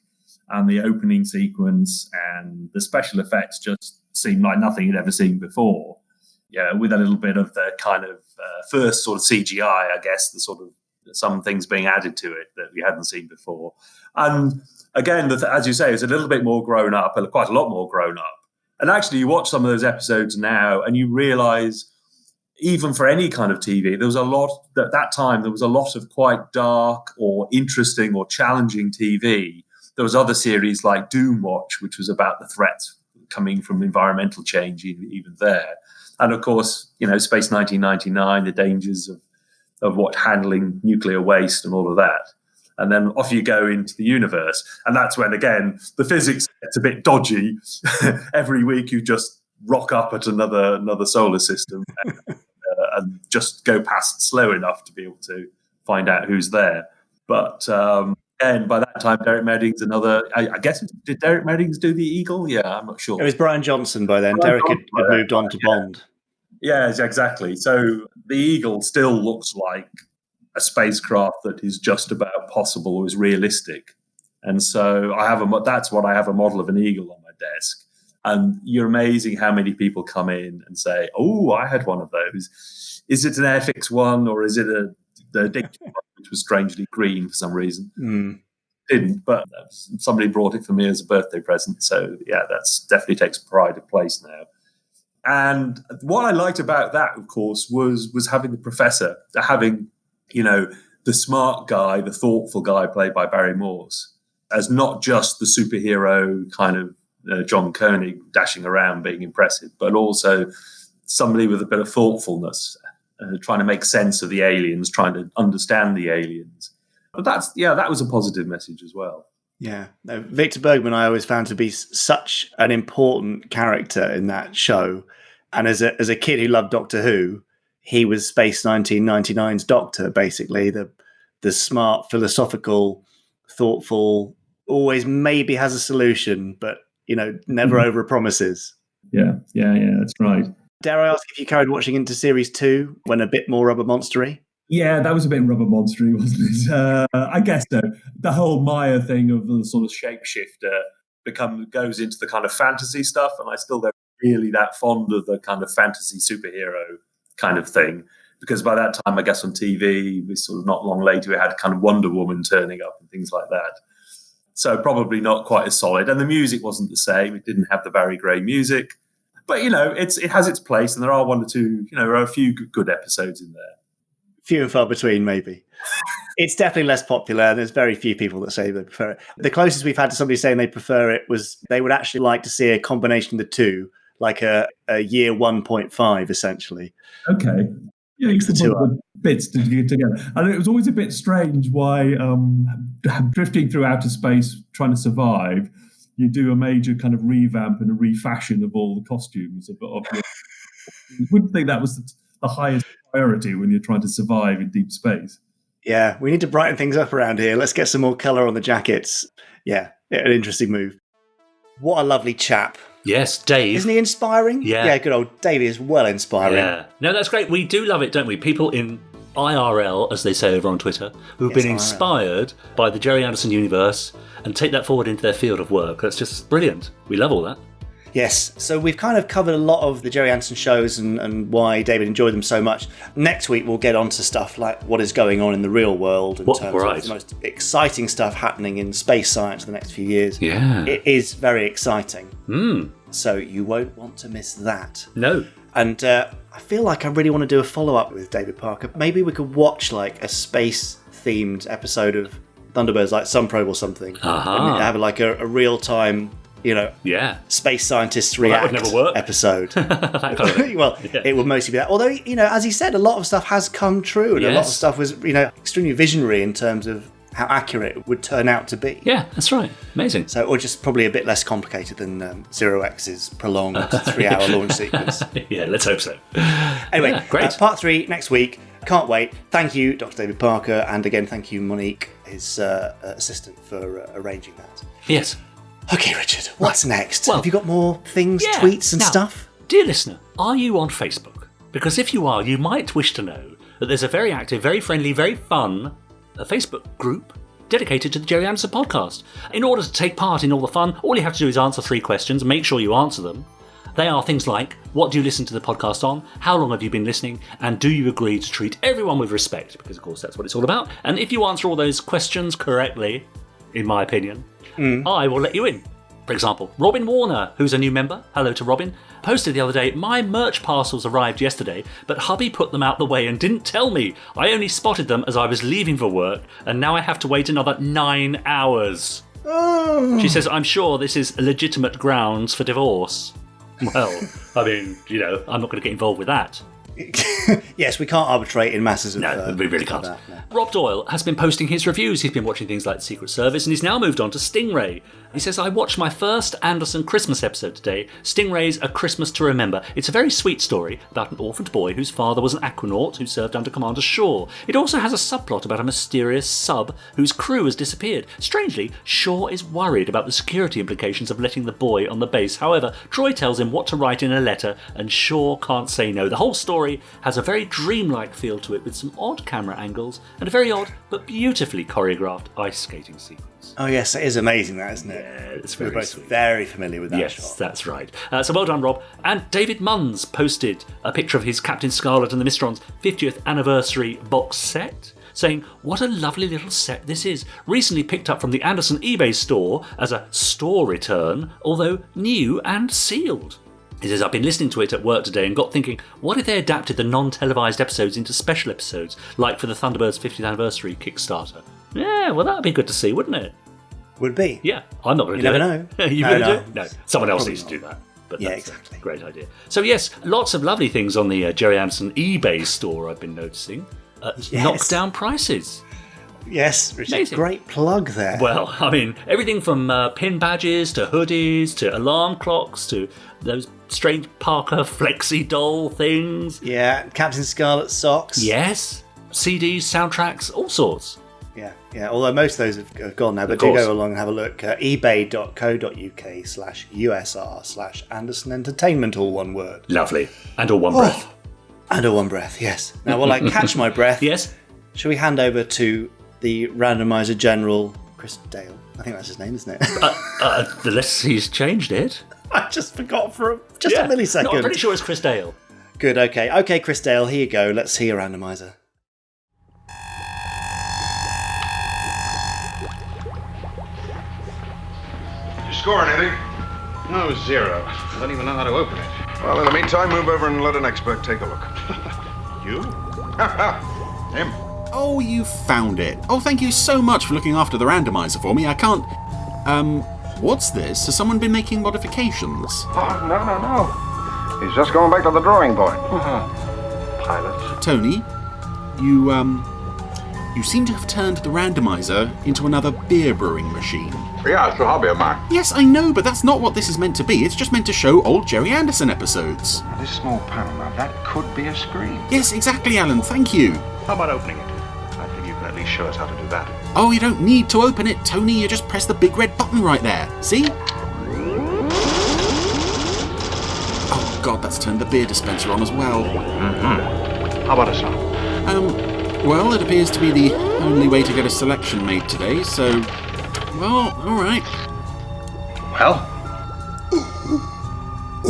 And the opening sequence and the special effects just seemed like nothing you'd ever seen before. Yeah, with a little bit of the kind of first sort of CGI, I guess, the sort of some things being added to it that we hadn't seen before. And again, as you say, it's a little bit more grown up, quite a lot more grown up. And actually, you watch some of those episodes now and you realise, even for any kind of TV, there was a lot, at that time, there was a lot of quite dark or interesting or challenging TV. There was other series like Doomwatch, which was about the threats coming from environmental change, even there. And of course, Space 1999, the dangers of what handling nuclear waste and all of that. And then off you go into the universe. And that's when, again, the physics gets a bit dodgy. Every week you just rock up at another solar system and just go past slow enough to be able to find out who's there. But and by that time, Derek Meddings, I guess, did Derek Meddings do the Eagle? Yeah, I'm not sure. It was Brian Johnson by then. Derek had moved on to Bond. Yeah, exactly. So the Eagle still looks like a spacecraft that is just about possible or is realistic. And so that's what I have a model of an Eagle on my desk. And you're amazing how many people come in and say, "Oh, I had one of those. Is it an Airfix one, or is it the Dick one, which was strangely green for some reason?" Didn't, but somebody brought it for me as a birthday present. So yeah, that's definitely takes pride of place now. And what I liked about that, of course, was having the professor, having, the smart guy, the thoughtful guy played by Barry Morse, as not just the superhero kind of John Koenig dashing around being impressive, but also somebody with a bit of thoughtfulness, trying to make sense of the aliens, trying to understand the aliens. But that was a positive message as well. Yeah. No, Victor Bergman, I always found to be such an important character in that show. And as a kid who loved Doctor Who, he was Space 1999's Doctor, basically, the smart, philosophical, thoughtful, always maybe has a solution, but, never over promises. Yeah, that's right. Dare I ask if you carried watching into series 2 when a bit more rubber monstery? Yeah, that was a bit rubber monstery, wasn't it? I guess so. The whole Maya thing of the sort of shapeshifter goes into the kind of fantasy stuff, and I still don't really that fond of the kind of fantasy superhero kind of thing, because by that time, I guess on TV, we sort of not long later, we had kind of Wonder Woman turning up and things like that. So probably not quite as solid, and the music wasn't the same. It didn't have the Barry Gray music, but it has its place, and there are one or two, there are a few good episodes in there. Few and far between, maybe. It's definitely less popular, and there's very few people that say they prefer it. The closest we've had to somebody saying they prefer it was they would actually like to see a combination of the two, like a year 1.5, essentially. Okay. Yeah, you could put the bits together. And it was always a bit strange why drifting through outer space, trying to survive, you do a major kind of revamp and a refashion of all the costumes. You wouldn't think that was the highest priority when you're trying to survive in deep space. Yeah, we need to brighten things up around here. Let's get some more colour on the jackets. Yeah, an interesting move. What a lovely chap. Yes, Dave. Isn't he inspiring? Yeah. Good old Dave is well inspiring. Yeah. No, that's great. We do love it, don't we? People in IRL, as they say over on Twitter, who've been inspired by the Gerry Anderson universe and take that forward into their field of work. That's just brilliant. We love all that. Yes, so we've kind of covered a lot of the Gerry Anderson shows and why David enjoyed them so much. Next week we'll get on to stuff like what is going on in the real world in terms of the most exciting stuff happening in space science in the next few years. Yeah. It is very exciting. So you won't want to miss that. No. And I feel like I really want to do a follow-up with David Parker. Maybe we could watch like a space-themed episode of Thunderbirds, like Sunprobe or something. And have like a real-time... space scientists react that would never work. episode. Well, it would mostly be that. Although, as he said, a lot of stuff has come true, and a lot of stuff was, extremely visionary in terms of how accurate it would turn out to be. Yeah, that's right. Amazing. So, or just probably a bit less complicated than Zero X's prolonged 3-hour launch sequence. Yeah, let's hope so. Anyway, great. Part 3 next week. Can't wait. Thank you, Dr. David Parker, and again, thank you, Monique, his assistant, for arranging that. Yes. Okay, Richard, what's next? Well, have you got more things, tweets and stuff? Dear listener, are you on Facebook? Because if you are, you might wish to know that there's a very active, very friendly, very fun Facebook group dedicated to the Gerry Anderson podcast. In order to take part in all the fun, all you have to do is answer 3 questions and make sure you answer them. They are things like, what do you listen to the podcast on? How long have you been listening? And do you agree to treat everyone with respect? Because, of course, that's what it's all about. And if you answer all those questions correctly, in my opinion, I will let you in. For example, Robin Warner, who's a new member, hello to Robin, posted the other day, my merch parcels arrived yesterday, but hubby put them out the way and didn't tell me. I only spotted them as I was leaving for work, and now I have to wait another 9 hours. Oh. She says, I'm sure this is legitimate grounds for divorce. Well, I mean, I'm not going to get involved with that. Yes, we can't arbitrate in matters of... No, we really can't. That, no. Rob Doyle has been posting his reviews. He's been watching things like Secret Service, and he's now moved on to Stingray. He says, I watched my first Anderson Christmas episode today, Stingray's A Christmas to Remember. It's a very sweet story about an orphaned boy whose father was an aquanaut who served under Commander Shaw. It also has a subplot about a mysterious sub whose crew has disappeared. Strangely, Shaw is worried about the security implications of letting the boy on the base. However, Troy tells him what to write in a letter, and Shaw can't say no. The whole story has a very dreamlike feel to it, with some odd camera angles and a very odd but beautifully choreographed ice skating sequence. Oh yes, it is amazing, that, isn't it? Yeah, it's very We're both sweet. very familiar with that Yes, shot. that's right. So well done, Rob. And David Munns posted a picture of his Captain Scarlet and the Mysterons 50th anniversary box set, saying, what a lovely little set this is. Recently picked up from the Anderson eBay store as a store return, although new and sealed. He says, I've been listening to it at work today and got thinking, what if they adapted the non-televised episodes into special episodes, like for the Thunderbirds 50th anniversary Kickstarter? Yeah, well, that'd be good to see, wouldn't it? Would be. Yeah, I'm not going to do it. You never know. You going to do it? No, someone else needs to do that. But Yeah, that's exactly. A great idea. So yes, lots of lovely things on the Gerry Anderson eBay store I've been noticing. Yes. Knockdown prices. Yes, Richard, Amazing. great plug there. Well, I mean, everything from pin badges to hoodies to alarm clocks to those strange Parker Flexi doll things. Yeah, Captain Scarlet socks. Yes, CDs, soundtracks, all sorts. Yeah. Although most of those have gone now, but Of do course. go along and have a look. ebay.co.uk/USR/Anderson Entertainment, all one word. Lovely. And all one breath. Under one breath, yes. Now, while I catch my breath, Yes? shall we hand over to the randomizer general, Chris Dale? I think that's his name, isn't it? Unless he's changed it. I just forgot for a millisecond. No, I'm pretty sure it's Chris Dale. Good, okay. Okay, Chris Dale, here you go. Let's see your randomizer. Did you score anything? No, 0. I don't even know how to open it. Well, in the meantime, move over and let an expert take a look. You? Him. Oh, you found it. Oh, thank you so much for looking after the randomizer for me. I can't... what's this? Has someone been making modifications? Oh, no. He's just going back to the drawing board. Pilot. Tony, you seem to have turned the randomizer into another beer brewing machine. Yeah, it's a hobby of mine. Yes, I know, but that's not what this is meant to be. It's just meant to show old Jerry Anderson episodes. This small panel, now, that could be a screen. Yes, exactly, Alan. Thank you. How about opening it? I think you can at least show us how to do that. Oh, you don't need to open it, Tony. You just press the big red button right there. See? Oh, God, that's turned the beer dispenser on as well. Mm-hmm. How about a song? Well, it appears to be the only way to get a selection made today, so... Well, all right. Well?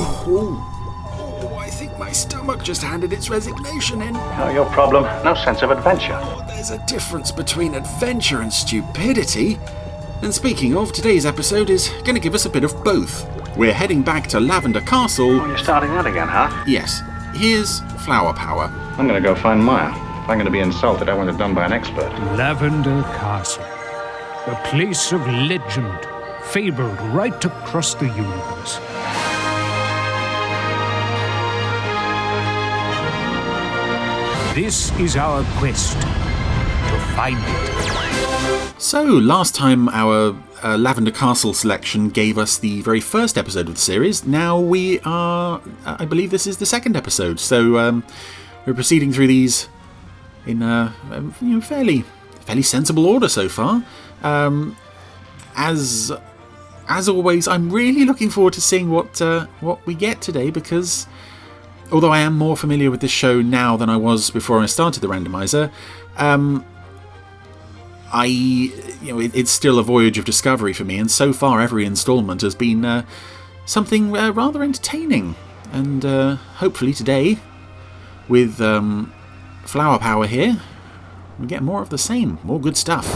Oh, I think my stomach just handed its resignation in. No, your problem. No sense of adventure. Oh, there's a difference between adventure and stupidity. And speaking of, today's episode is going to give us a bit of both. We're heading back to Lavender Castle. Oh, you're starting that again, huh? Yes. Here's Flower Power. I'm going to go find Maya. If I'm going to be insulted, I want it done by an expert. Lavender Castle. A place of legend, fabled right across the universe. This is our quest to find it. So, last time our Lavender Castle selection gave us the very first episode of the series. Now we are, I believe this is the second episode. So, we're proceeding through these in a fairly sensible order so far. As always, I'm really looking forward to seeing what we get today, because although I am more familiar with this show now than I was before I started the randomizer, it's still a voyage of discovery for me, and so far every instalment has been something rather entertaining. And hopefully today, with Flower Power here, we get more of the same, more good stuff.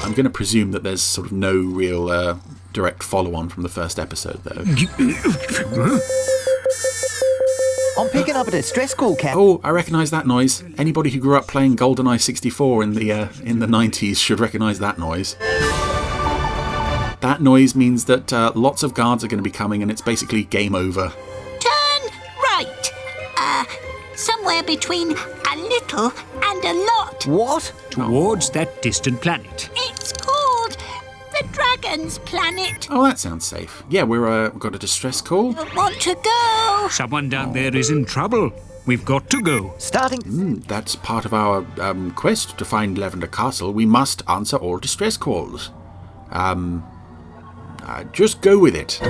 I'm going to presume that there's sort of no real direct follow-on from the first episode, though. I'm picking up a distress call, Cap. Oh, I recognise that noise. Anybody who grew up playing GoldenEye 64 in the 90s should recognise that noise. That noise means that lots of guards are going to be coming, and it's basically game over. Turn right. Somewhere between a little and a lot. What? Towards that distant planet. It's called the Dragon's Planet. Oh, that sounds safe. Yeah, we've got a distress call. Want to go? Someone down there is in trouble. We've got to go. Starting. That's part of our quest to find Lavender Castle. We must answer all distress calls. Just go with it.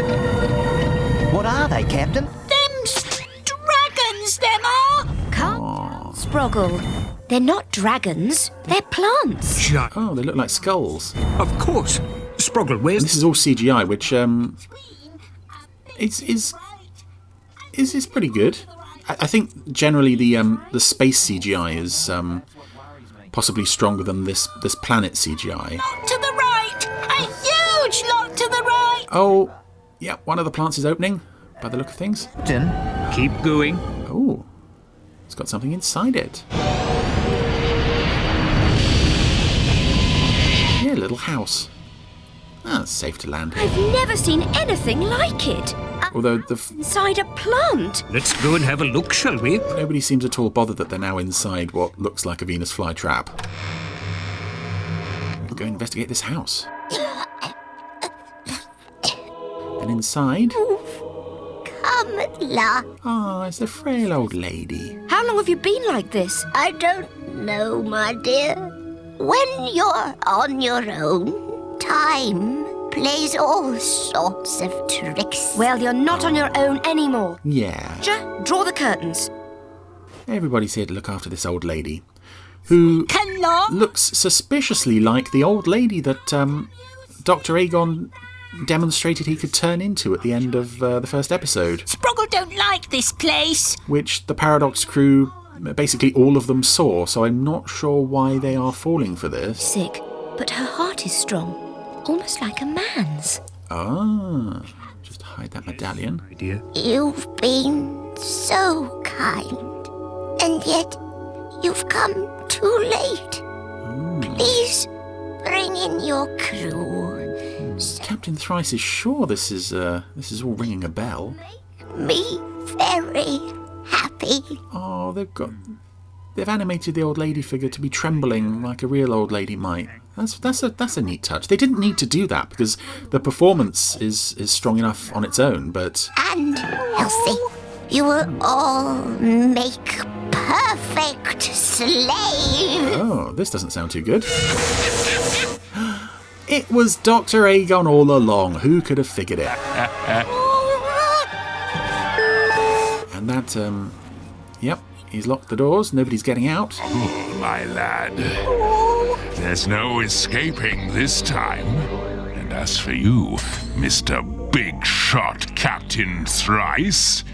What are they, Captain? Them's dragons, them are. Can't, Sproggle. They're not dragons. They're plants. Oh, they look like skulls. Of course. Sproggle, where's... And this is all CGI, which is pretty good. I think generally the space CGI is possibly stronger than this planet CGI. Lot to the right. A huge lot to the right. Oh, yeah, one of the plants is opening, by the look of things. Keep going. Oh, it's got something inside it. Yeah, a little house. It's safe to land here. I've never seen anything like it. Although Inside a plant. Let's go and have a look, shall we? Nobody seems at all bothered that they're now inside what looks like a Venus flytrap. We'll go investigate this house. And inside... Kamala. Ah, it's a frail old lady. How long have you been like this? I don't know, my dear. When you're on your own, time plays all sorts of tricks. Well, you're not on your own anymore. Yeah. Draw the curtains. Everybody's here to look after this old lady, who Cannot. looks suspiciously like the old lady that Dr. Aegon demonstrated he could turn into at the end of the first episode. Sproggle don't like this place. Which the Paradox crew, basically all of them saw, so I'm not sure why they are falling for this. Sick, but her heart is strong, almost like a man's. Ah, just hide that medallion. You've been so kind, and yet you've come too late. Please bring in your crew. Captain Thrice is sure this is all ringing a bell. Me very happy. Oh, they've animated the old lady figure to be trembling like a real old lady might. That's a neat touch. They didn't need to do that because the performance is strong enough on its own, but... And Elsie, you will all make perfect slaves. Oh, this doesn't sound too good. It was Dr. Aegon all along. Who could have figured it? And that, yep, he's locked the doors. Nobody's getting out. Oh, my lad. There's no escaping this time. And as for you, Mr. Big Shot Captain Thrice,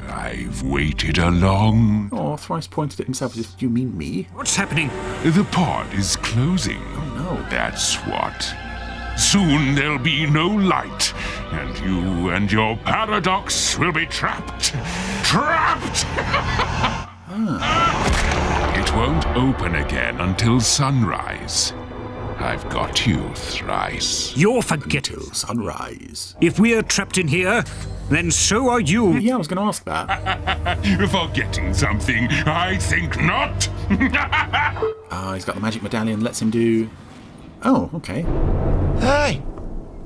I've waited a long... Oh, Thrice pointed at himself as if, you mean me? What's happening? The pod is closing. Oh, no. That's what. Soon there'll be no light, and you and your Paradox will be trapped. Trapped! It won't open again until sunrise. I've got you, Thrice. You're forgetting. Until sunrise. If we're trapped in here, then so are you. Yeah, I was going to ask that. Forgetting something? I think not. He's got the magic medallion, lets him do... Oh, okay. Hey,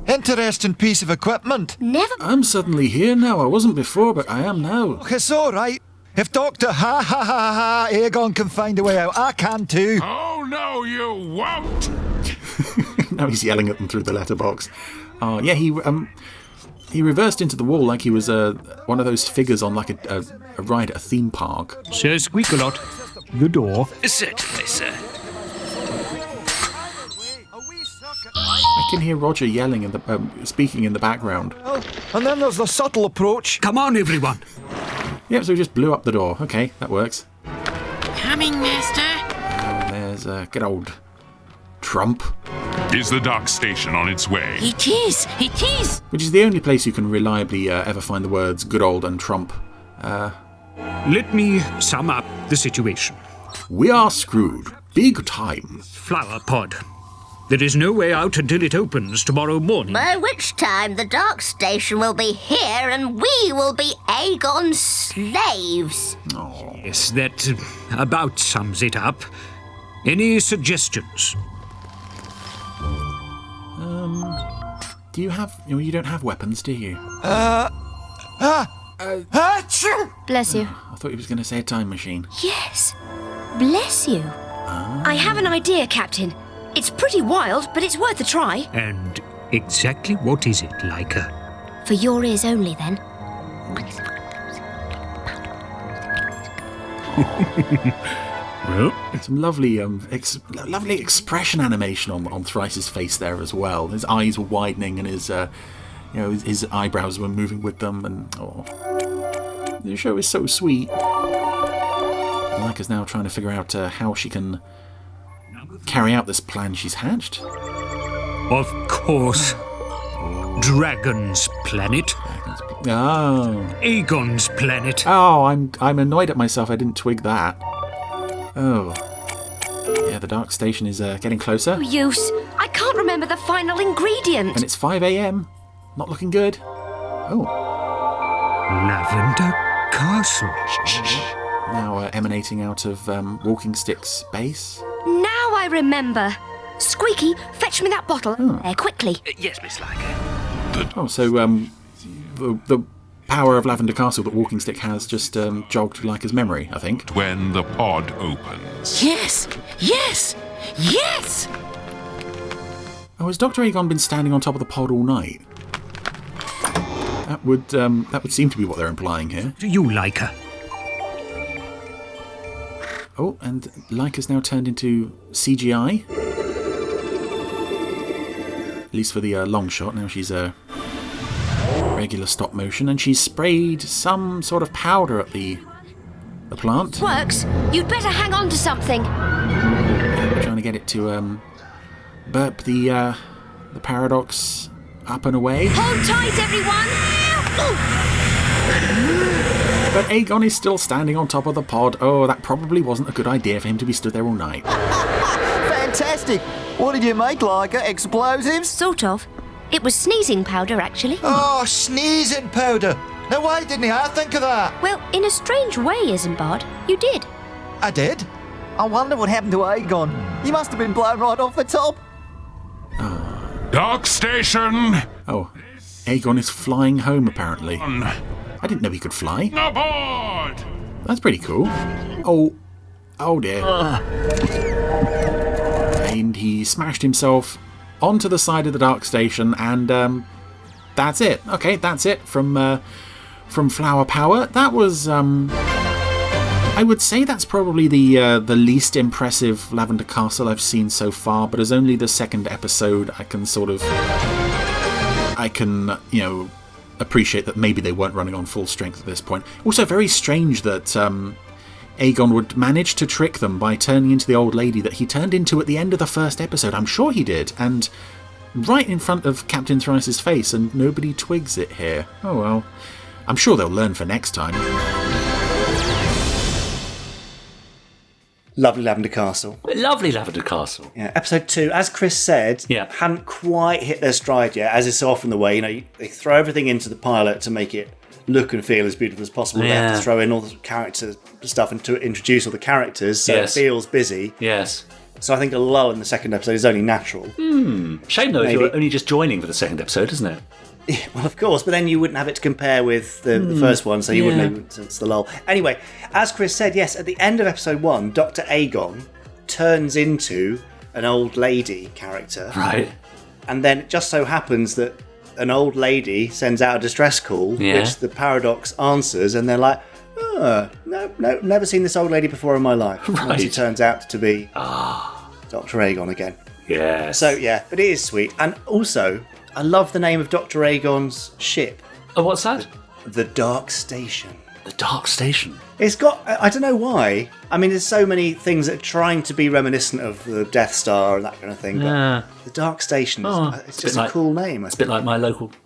interesting piece of equipment. Never... I'm suddenly here now. I wasn't before, but I am now. Look, it's all right. If Dr. Aegon can find a way out, I can too. Oh, no, you won't. Now he's yelling at them through the letterbox. Yeah, he reversed into the wall like he was one of those figures on like a ride at a theme park. Sir Squeakalot, the door. Certainly, sir. I can hear Roger yelling speaking in the background. Oh, and then there's the subtle approach. Come on, everyone. Yep, so he just blew up the door. Okay, that works. Coming, Master. There's good old Trump. Is the dock station on its way? It is. It is. Which is the only place you can reliably ever find the words good old and Trump. Let me sum up the situation. We are screwed. Big time. Flower pod. There is no way out until it opens tomorrow morning. By which time the Dark Station will be here and we will be Aegon's slaves. Oh. Yes, that about sums it up. Any suggestions? Do you have... You don't have weapons, do you? Bless you. I thought he was going to say a time machine. Yes. Bless you. I have an idea, Captain. It's pretty wild, but it's worth a try. And exactly what is it, Leica? For your ears only, then. Well, some lovely lovely expression animation on Thrice's face there as well. His eyes were widening and his his eyebrows were moving with them, and the show is so sweet. Leica's now trying to figure out how she can carry out this plan she's hatched. Of course. Dragon's planet. Oh. Aegon's planet. Oh, I'm annoyed at myself I didn't twig that. Oh. Yeah, the Dark Station is getting closer. No use. I can't remember the final ingredient. And it's 5 a.m. Not looking good. Oh. Lavender Castle. Now emanating out of Walking Stick's base. Now I remember. Squeaky, fetch me that bottle. Quickly. Yes, Miss Leica. Oh, so the power of Lavender Castle that Walking Stick has just jogged Leica's memory, I think. When the pod opens. Yes. Yes. Yes. Oh, has Dr. Aegon been standing on top of the pod all night? That would seem to be what they're implying here. Do you like her? Oh, and Leica's now turned into CGI. At least for the long shot. Now she's a regular stop motion, and she's sprayed some sort of powder at the plant. Works. You'd better hang on to something. Trying to get it to burp the paradox up and away. Hold tight, everyone! But Aegon is still standing on top of the pod. Oh, that probably wasn't a good idea for him to be stood there all night. Fantastic! What did you make, Leica? Explosives? Sort of. It was sneezing powder, actually. Oh, sneezing powder! No, why didn't I think of that? Well, in a strange way, Isambard, you did. I did? I wonder what happened to Aegon. He must have been blown right off the top. Dock station! Oh, Aegon is flying home, apparently. I didn't know he could fly. Aboard! That's pretty cool. Oh dear. And he smashed himself onto the side of the Dark Station, and that's it. Okay, that's it from Flower Power. That was I would say that's probably the least impressive Lavender Castle I've seen so far, but as only the second episode, I can appreciate that maybe they weren't running on full strength at this point. Also, very strange that Aegon would manage to trick them by turning into the old lady that he turned into at the end of the first episode. I'm sure he did, and right in front of Captain Thrice's face, and nobody twigs it here. Oh well. I'm sure they'll learn for next time. Lovely Lavender Castle. Lovely Lavender Castle. Yeah, episode 2, as Chris said, hadn't quite hit their stride yet, as is so often the way. They throw everything into the pilot to make it look and feel as beautiful as possible. They have to throw in all the character stuff and to introduce all the characters, so it feels busy. Yes. So I think a lull in the second episode is only natural. Shame though, if you're only just joining for the second episode, isn't it? Yeah, well, of course, but then you wouldn't have it to compare with the first one, so you wouldn't know since the lull. Anyway, as Chris said, yes, at the end of episode 1, Dr. Aegon turns into an old lady character. Right. And then it just so happens that an old lady sends out a distress call, which the Paradox answers, and they're like, no, never seen this old lady before in my life. Right. And she turns out to be Dr. Aegon again. Yes. So, yeah, but it is sweet. And also, I love the name of Dr. Aegon's ship. Oh, what's that? The Dark Station. The Dark Station? It's got, I don't know why. I mean, there's so many things that are trying to be reminiscent of the Death Star and that kind of thing. But the Dark Station, it's just a cool name. It's a bit like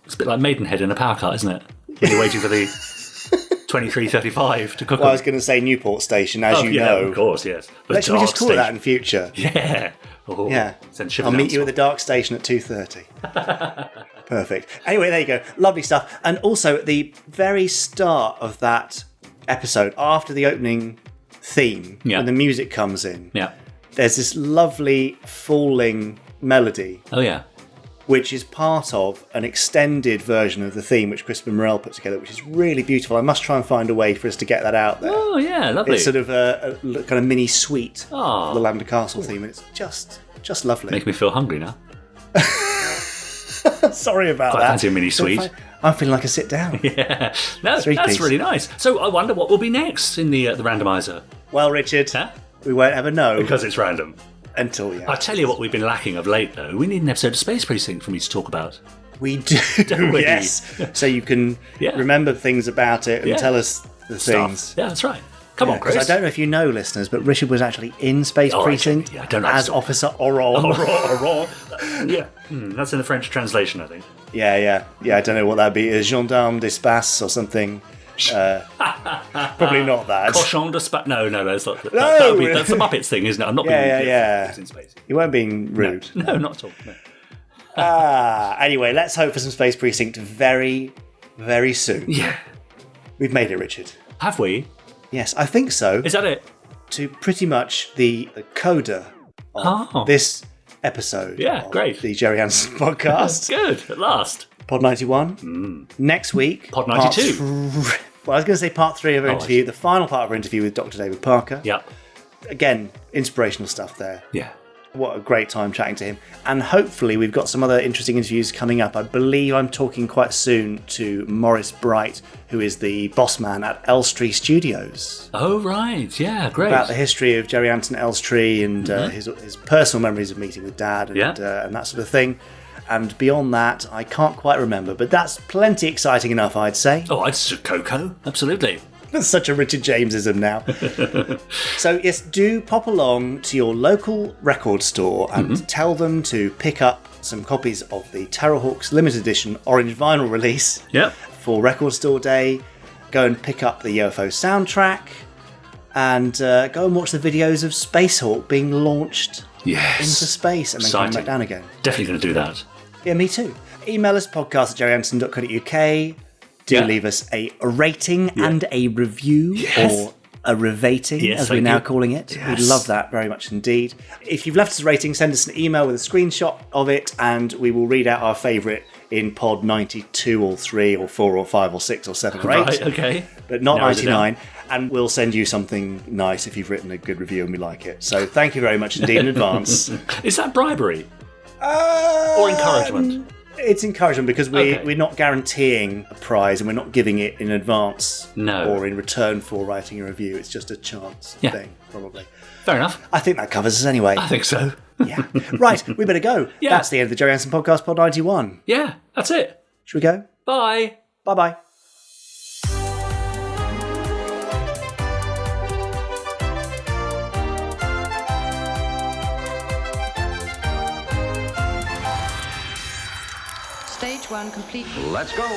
it's a bit like Maidenhead in a power car, isn't it? When you're waiting for the 2335 to cook. Well, I was going to say Newport Station, as you know. Of course, yes. Let's just call it that in future. Yeah. Oh, yeah. I'll meet you at the Dark Station at 2:30. Perfect. Anyway, there you go. Lovely stuff. And also, at the very start of that episode, after the opening theme, when the music comes in, there's this lovely falling melody. Oh, yeah. Which is part of an extended version of the theme which Crispin Morel put together, which is really beautiful. I must try and find a way for us to get that out there. Oh, yeah, lovely. It's sort of a kind of mini suite of the Lavender Castle theme, and it's just lovely. Make me feel hungry now. Sorry about Quite that. fancy a mini suite. I'm feeling like a sit down. Yeah, no, that's really nice. So I wonder what will be next in the randomizer. Well, Richard, we won't ever know because it's random. Until I tell you what we've been lacking of late, though. We need an episode of Space Precinct for me to talk about. We do, Don't we? yes. So you can remember things about it and tell us the things. Yeah, that's right. Come on, Chris. I don't know if you know, listeners, but Richard was actually in Space Precinct as Officer Oron. Yeah, that's in the French translation, I think. Yeah. I don't know what that'd be. A gendarme d'espace or something. Probably not that. Cochon d'espace. No, that's not. That's the Muppets thing, isn't it? I'm not being in space. You weren't being rude. No, not at all. No. Anyway, let's hope for some Space Precinct very, very soon. Yeah. We've made it, Richard. Have we? Yes, I think so. Is that it? To pretty much the coda of this episode. Yeah, great. The Jerry Anderson podcast. Good, at last. Pod 91. Next week. Pod 92. Well, I was going to say part 3 of our interview, the final part of our interview with Dr. David Parker. Yep. Again, inspirational stuff there. Yeah. What a great time chatting to him. And hopefully we've got some other interesting interviews coming up. I believe I'm talking quite soon to Maurice Bright, who is the boss man at Elstree Studios. Oh, right. Yeah, great. About the history of Jerry Anderson Elstree and his personal memories of meeting with Dad and that sort of thing. And beyond that, I can't quite remember, but that's plenty exciting enough, I'd say. Oh, it's Coco. Absolutely. That's such a Richard Jamesism now. So, yes, do pop along to your local record store and tell them to pick up some copies of the Terrorhawks limited edition orange vinyl release for Record Store Day. Go and pick up the UFO soundtrack and go and watch the videos of Spacehawk being launched into space and then coming back down again. Definitely going to do that. Yeah, me too. Email us, podcast@jerryanderson.co.uk. Do leave us a rating and a review, or a revating, as we're now calling it. Yes. We'd love that very much indeed. If you've left us a rating, send us an email with a screenshot of it, and we will read out our favourite in pod 92 or 3 or 4 or 5 or 6 or 7 or 8. Right, okay. But not Narrows it 99. And we'll send you something nice if you've written a good review and we like it. So thank you very much indeed in advance. Is that bribery? Or encouragement? It's encouragement because we're not guaranteeing a prize and we're not giving it in advance or in return for writing a review. It's just a chance thing, probably. Fair enough. I think that covers us anyway. I think so. Yeah. Right, we better go. Yeah. That's the end of the Jerry Anderson Podcast, Pod 91. Yeah, that's it. Should we go? Bye. Bye-bye. Stage 1 complete. Let's go.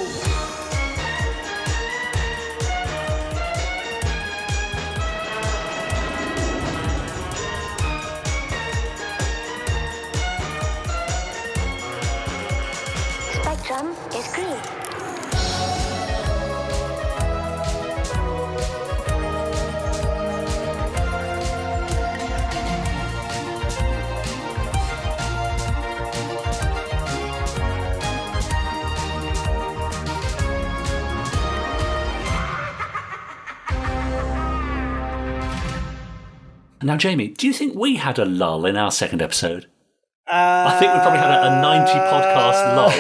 Spectrum is green. Now, Jamie, do you think we had a lull in our second episode? I think we probably had a 90 podcast lull.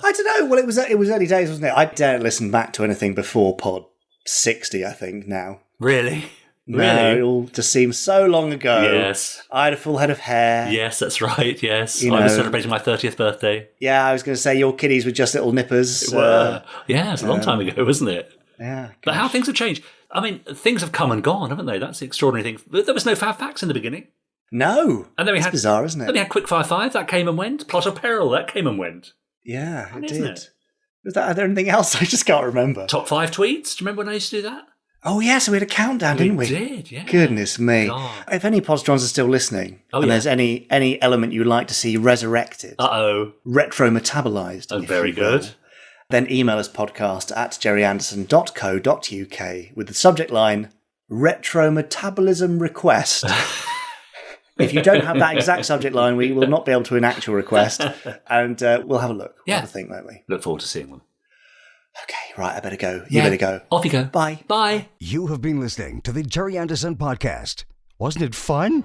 I don't know. Well, it was early days, wasn't it? I don't listen back to anything before pod 60, I think, now. Really? No, it all just seems so long ago. Yes. I had a full head of hair. Yes, that's right, yes. You I was know. celebrating my 30th birthday. Yeah, I was going to say your kiddies were just little nippers. It were. Yeah, it's a long time ago, wasn't it? Yeah. But how things have changed. I mean, things have come and gone, haven't they? That's the extraordinary thing. But there was no Fab Facts in the beginning. No. And then we It's had bizarre, isn't it? Then we had Quickfire 5, that came and went. Plot of Peril, that came and went. Yeah, it Isn't did. it? Was there anything else? I just can't remember. Top 5 tweets. Do you remember when I used to do that? Oh, yeah, so we had a countdown, didn't we? did, yeah. Goodness me. God. If any Podstrons are still listening, Oh, and yeah. there's any element you'd like to see resurrected, retro-metabolized, Oh, if very you will, good. then email us podcast@jerryanderson.co.uk with the subject line, Retro Metabolism Request. If you don't have that exact subject line, we will not be able to enact your request, and we'll have a look. We'll have a think, won't we? Look forward to seeing them. Okay, right, I better go. You better go. Off you go. Bye. Bye. You have been listening to the Jerry Anderson Podcast. Wasn't it fun?